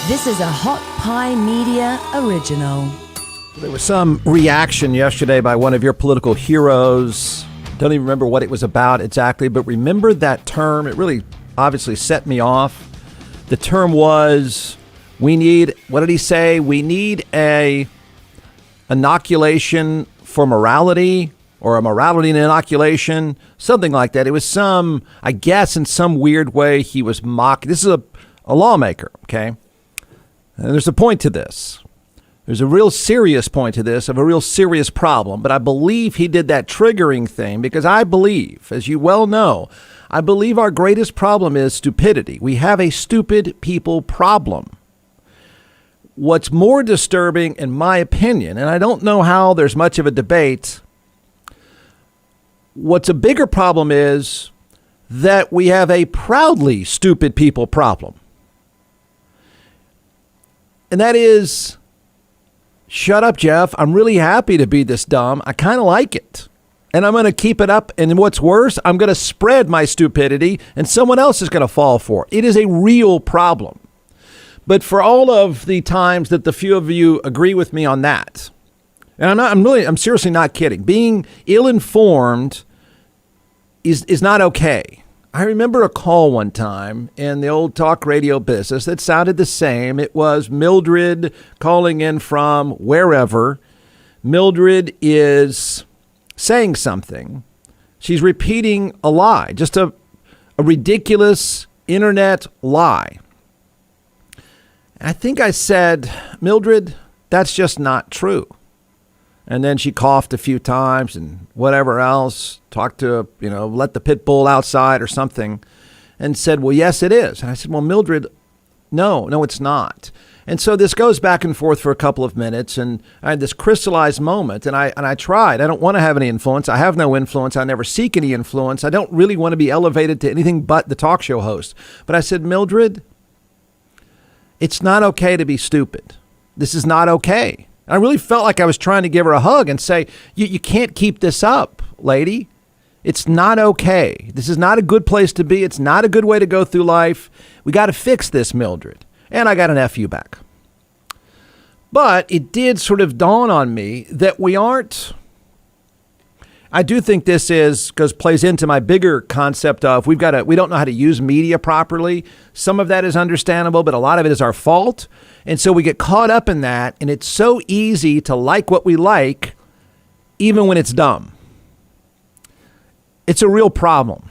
This is a Hot Pie Media original. There was some reaction yesterday by one of your political heroes. Don't even remember what it was about exactly, but remember that term. It really obviously set me off. The term was, we need, what did he say? We need a inoculation for morality, or a morality inoculation, something like that. It was some, I guess in some weird way he was mocking. This is a lawmaker, okay? And there's a point to this. There's a real serious point to this of a real serious problem. But I believe he did that triggering thing because I believe, as you well know, I believe our greatest problem is stupidity. We have a stupid people problem. What's more disturbing, in my opinion, and I don't know how there's much of a debate, what's a bigger problem is that we have a proudly stupid people problem. And that is, shut up, Jeff. I'm really happy to be this dumb. I kind of like it. And I'm going to keep it up. And what's worse, I'm going to spread my stupidity and someone else is going to fall for it. It is a real problem. But for all of the times that the few of you agree with me on that, and I'm seriously not kidding. Being ill-informed is not okay. I remember a call one time in the old talk radio business that sounded the same. It was Mildred calling in from wherever. Mildred is saying something. She's repeating a lie, just a ridiculous internet lie. I think I said, Mildred, that's just not true. And then she coughed a few times and whatever else, talked to, let the pit bull outside or something and said, well, yes, it is. And I said, well, Mildred, no, it's not. And so this goes back and forth for a couple of minutes. And I had this crystallized moment and I tried. I don't want to have any influence. I have no influence. I never seek any influence. I don't really want to be elevated to anything but the talk show host. But I said, Mildred, it's not okay to be stupid. This is not okay. I really felt like I was trying to give her a hug and say, you can't keep this up, lady. It's not okay. This is not a good place to be. It's not a good way to go through life. We got to fix this, Mildred. And I got an F you back. But it did sort of dawn on me that we aren't. I do think this plays into my bigger concept of we don't know how to use media properly. Some of that is understandable, but a lot of it is our fault. And so we get caught up in that. And it's so easy to like what we like, even when it's dumb. It's a real problem.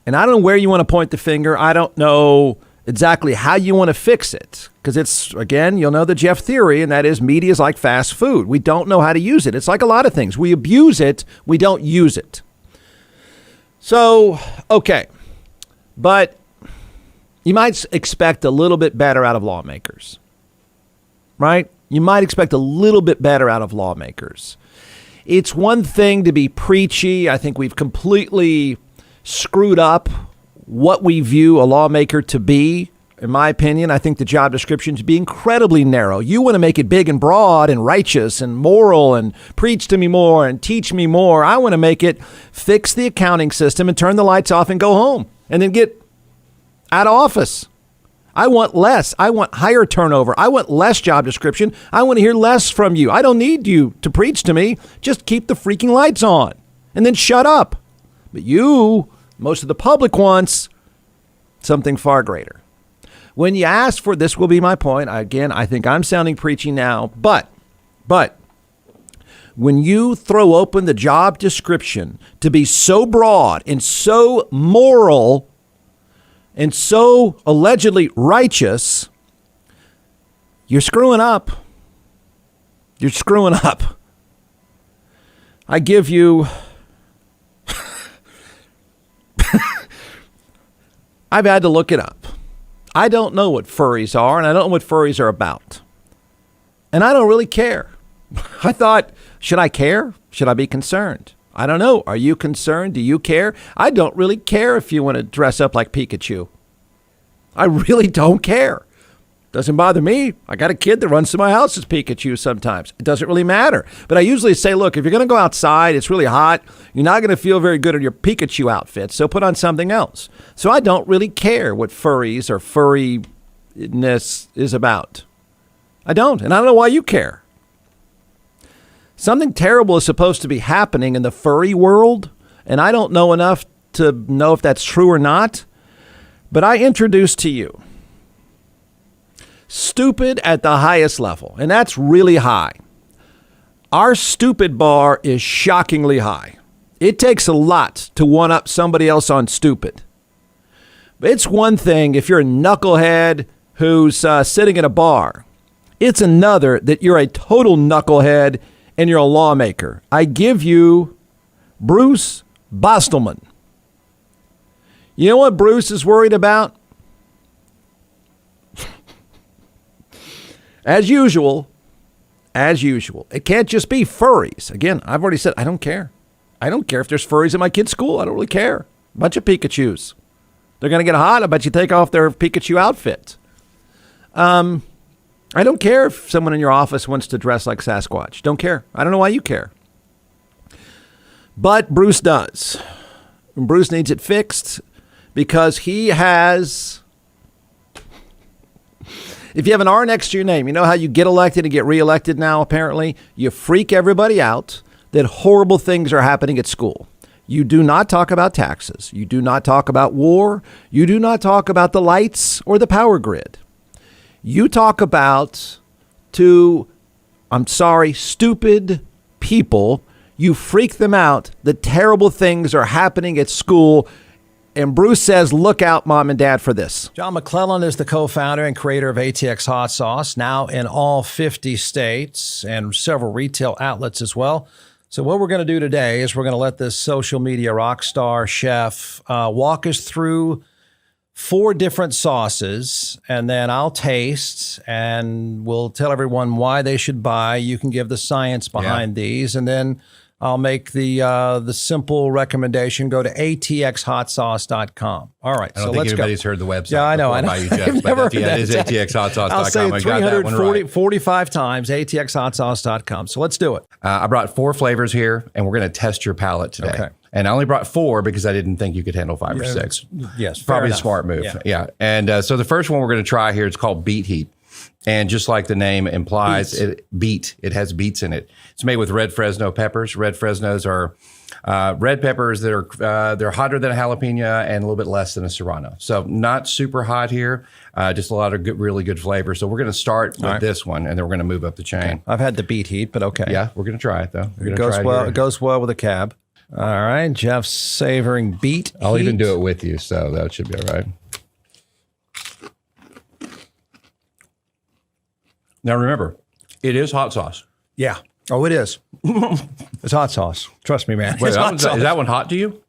And I don't know where you want to point the finger. I don't know exactly how you want to fix it. Because it's, again, you'll know the Jeff theory, and that is media is like fast food. We don't know how to use it. It's like a lot of things. We abuse it. We don't use it. So, okay. But you might expect a little bit better out of lawmakers, right? You might expect a little bit better out of lawmakers. It's one thing to be preachy. I think we've completely screwed up what we view a lawmaker to be. In my opinion, I think the job description should be incredibly narrow. You want to make it big and broad and righteous and moral and preach to me more and teach me more. I want to make it fix the accounting system and turn the lights off and go home and then get out of office. I want less. I want higher turnover. I want less job description. I want to hear less from you. I don't need you to preach to me. Just keep the freaking lights on and then shut up. But you, most of the public wants something far greater. When you ask for, this will be my point. Again, I think I'm sounding preachy now, but when you throw open the job description to be so broad and so moral and so allegedly righteous, you're screwing up. You're screwing up. I give you, I've had to look it up. I don't know what furries are, and I don't know what furries are about. And I don't really care. I thought, should I care? Should I be concerned? I don't know. Are you concerned? Do you care? I don't really care if you want to dress up like Pikachu. I really don't care. Doesn't bother me. I got a kid that runs to my house as Pikachu sometimes. It doesn't really matter. But I usually say, look, if you're going to go outside, it's really hot. You're not going to feel very good in your Pikachu outfit. So put on something else. So I don't really care what furries or furry is about. I don't, and I don't know why you care. Something terrible is supposed to be happening in the furry world, and I don't know enough to know if that's true or not, but I introduce to you stupid at the highest level, and that's really high. Our stupid bar is shockingly high. It takes a lot to one-up somebody else on stupid. It's one thing if you're a knucklehead who's sitting in a bar. It's another that you're a total knucklehead and you're a lawmaker. I give you Bruce Bostelman. You know what Bruce is worried about? As usual, it can't just be furries. Again, I've already said I don't care. I don't care if there's furries in my kid's school. I don't really care. Bunch of Pikachus. They're going to get hot. I bet you take off their Pikachu outfit. I don't care if someone in your office wants to dress like Sasquatch. Don't care. I don't know why you care. But Bruce does. And Bruce needs it fixed because he has... If you have an R next to your name, you know how you get elected and get reelected now, apparently? You freak everybody out that horrible things are happening at school. You do not talk about taxes. You do not talk about war. You do not talk about the lights or the power grid. You talk about stupid people. You freak them out that terrible things are happening at school. And Bruce says, look out, Mom and Dad, for this. John McClellan is the co-founder and creator of ATX Hot Sauce, now in all 50 states and several retail outlets as well. So what we're going to do today is we're going to let this social media rock star chef walk us through 4 different sauces, and then I'll taste, and we'll tell everyone why they should buy. You can give the science behind these, and then I'll make the simple recommendation. Go to atxhotsauce.com. All right, I don't think anybody's heard the website. Yeah, I know. By you, Jeff, but it is atxhotsauce.com. I'll say I got that one right. 45 times, atxhotsauce.com. So let's do it. I brought 4 flavors here, and we're going to test your palate today. Okay. And I only brought 4 because I didn't think you could handle 5 or 6. Yes, probably a smart move. Yeah. And so the first one we're going to try here, it's called Beet Heat. And just like the name implies, it has beets in it. It's made with red Fresno peppers. Red Fresnos are red peppers that are they're hotter than a jalapeno and a little bit less than a serrano. So not super hot here, just a lot of really good flavor. So we're going to start with this one, and then we're going to move up the chain. Okay. I've had the Beet Heat, but okay. Yeah, we're going to try it though. It goes well with a cab. All right, Jeff's savoring Beet I'll Heat. even do it with you, so that should be all right. Now remember, it is hot sauce. Yeah. Oh, it is. It's hot sauce. Trust me, man. Wait, is that one hot to you?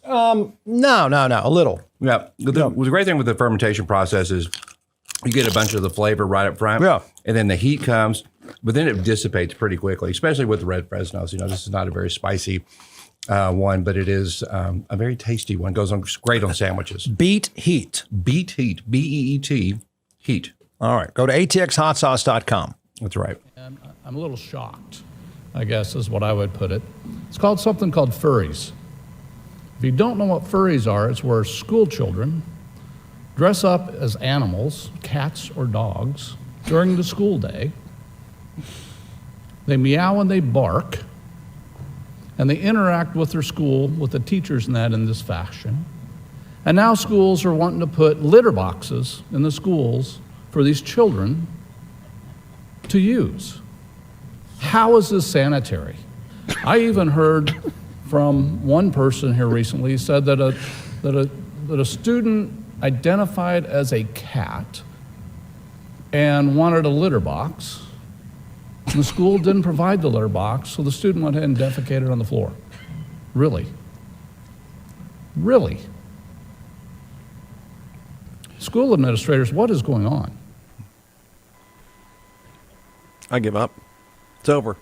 No, a little. Yeah. The great thing with the fermentation process is you get a bunch of the flavor right up front. Yeah. And then the heat comes, but then it dissipates pretty quickly, especially with the red Fresnos. You know, this is not a very spicy one, but it is a very tasty one. Goes on great on sandwiches. Beet Heat. Beet Heat. B-E-E-T. Heat. All right. Go to atxhotsauce.com. That's right. And I'm a little shocked, I guess is what I would put it. It's called something called furries. If you don't know what furries are, it's where school children dress up as animals, cats or dogs, during the school day. They meow and they bark, and they interact with their school, with the teachers and that in this fashion. And now schools are wanting to put litter boxes in the schools for these children to use. How is this sanitary? I even heard from one person here recently said that a student identified as a cat and wanted a litter box. And the school didn't provide the litter box, so the student went ahead and defecated on the floor. Really? Really? School administrators, what is going on? I give up. It's over.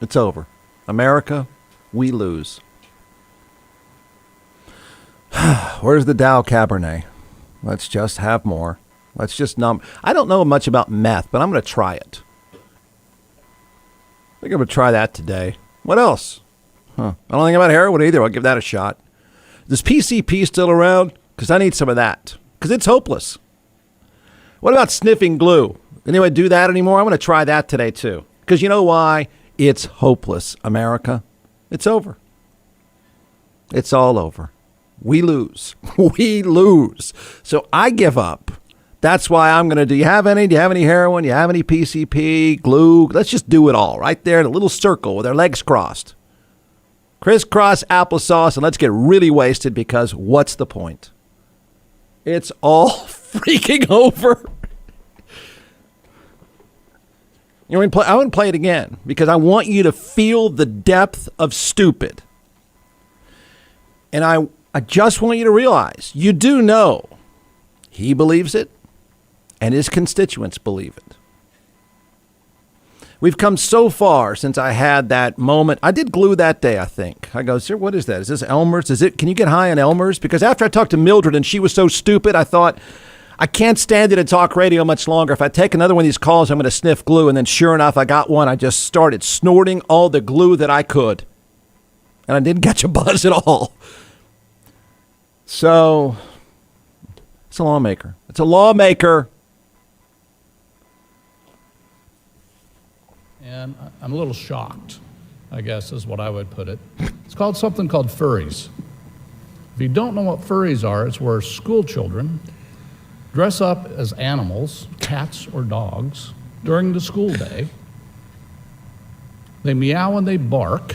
It's over. America, we lose. Where's the Dow Cabernet? Let's just have more. Let's just numb. I don't know much about meth, but I'm going to try it. I think I'm going to try that today. What else? I don't think about heroin either. I'll give that a shot. Is PCP still around? Because I need some of that. Because it's hopeless. What about sniffing glue? Anyone do that anymore? I'm going to try that today, too. Because you know why? It's hopeless, America. It's over. It's all over. We lose. We lose. So I give up. That's why I'm going to do you have any heroin? Do you have any PCP, glue? Let's just do it all right there in a little circle with our legs crossed. Crisscross applesauce, and let's get really wasted because what's the point? It's all freaking over. I want to play it again because I want you to feel the depth of stupid. And I just want you to realize you do know he believes it and his constituents believe it. We've come so far since I had that moment. I did glue that day, I think. I go, sir, what is that? Is this Elmer's? Can you get high on Elmer's? Because after I talked to Mildred and she was so stupid, I thought, I can't stand it in talk radio much longer. If I take another one of these calls, I'm going to sniff glue. And then sure enough, I got one. I just started snorting all the glue that I could. And I didn't catch a buzz at all. So, it's a lawmaker. It's a lawmaker. And I'm a little shocked, I guess is what I would put it. It's called something called Furries. If you don't know what furries are, it's where school children dress up as animals, cats or dogs, during the school day. They meow and they bark,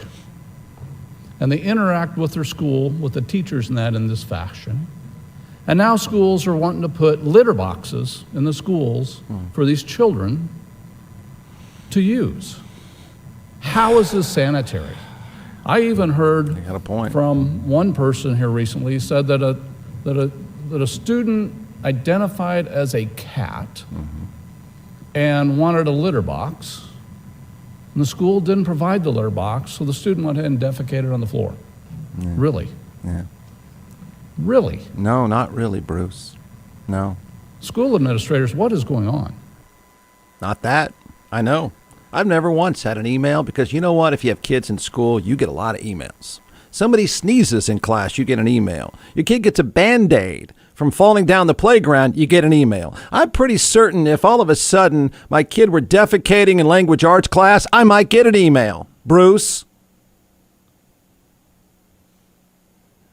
and they interact with their school, with the teachers and that in this fashion. And now schools are wanting to put litter boxes in the schools for these children to use. How is this sanitary? I even heard from one person here recently said that a student identified as a cat and wanted a litter box, and the school didn't provide the litter box, so the student went ahead and defecated on the floor. Yeah. Really? Yeah. Really? No, not really, Bruce. No. School administrators, what is going on? Not that. I know. I've never once had an email because you know what? If you have kids in school, you get a lot of emails. Somebody sneezes in class, you get an email. Your kid gets a Band-Aid from falling down the playground, you get an email. I'm pretty certain if all of a sudden my kid were defecating in language arts class, I might get an email. Bruce?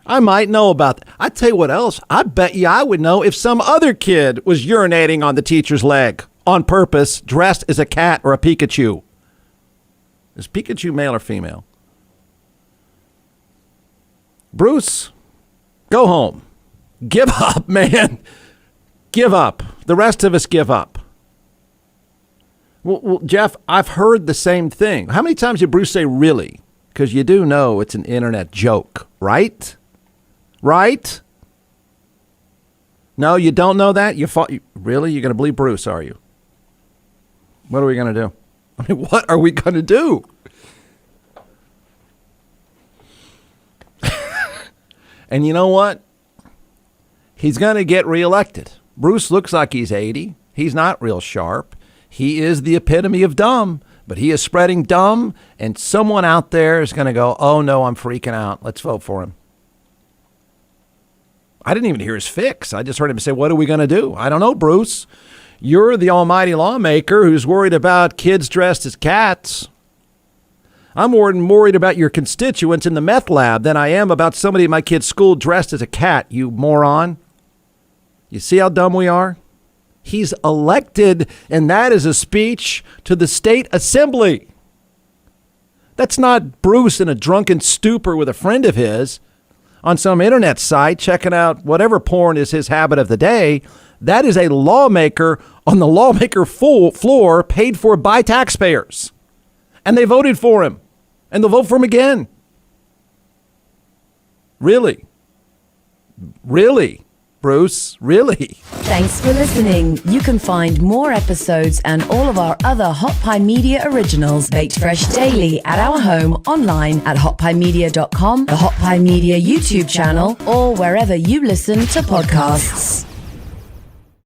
I might know about that. I tell you what else. I bet you I would know if some other kid was urinating on the teacher's leg on purpose, dressed as a cat or a Pikachu. Is Pikachu male or female? Bruce, go home. Give up, man. Give up. The rest of us give up. Well, Jeff, I've heard the same thing. How many times did Bruce say really? Because you do know it's an internet joke, right? Right? No, you don't know that? Really? You're going to believe Bruce, are you? What are we going to do? I mean, what are we going to do? And you know what? He's going to get reelected. Bruce looks like he's 80. He's not real sharp. He is the epitome of dumb, but he is spreading dumb, and someone out there is going to go, oh, no, I'm freaking out. Let's vote for him. I didn't even hear his fix. I just heard him say, what are we going to do? I don't know, Bruce. You're the almighty lawmaker who's worried about kids dressed as cats. I'm more worried about your constituents in the meth lab than I am about somebody at my kid's school dressed as a cat, you moron. You see how dumb we are? He's elected, and that is a speech to the state assembly. That's not Bruce in a drunken stupor with a friend of his on some internet site checking out whatever porn is his habit of the day. That is a lawmaker on the lawmaker floor paid for by taxpayers. And they voted for him. And they'll vote for him again. Really? Really? Bruce, really? Thanks for listening. You can find more episodes and all of our other Hot Pie Media originals baked fresh daily at our home online at hotpiemedia.com, the Hot Pie Media YouTube channel, or wherever you listen to podcasts.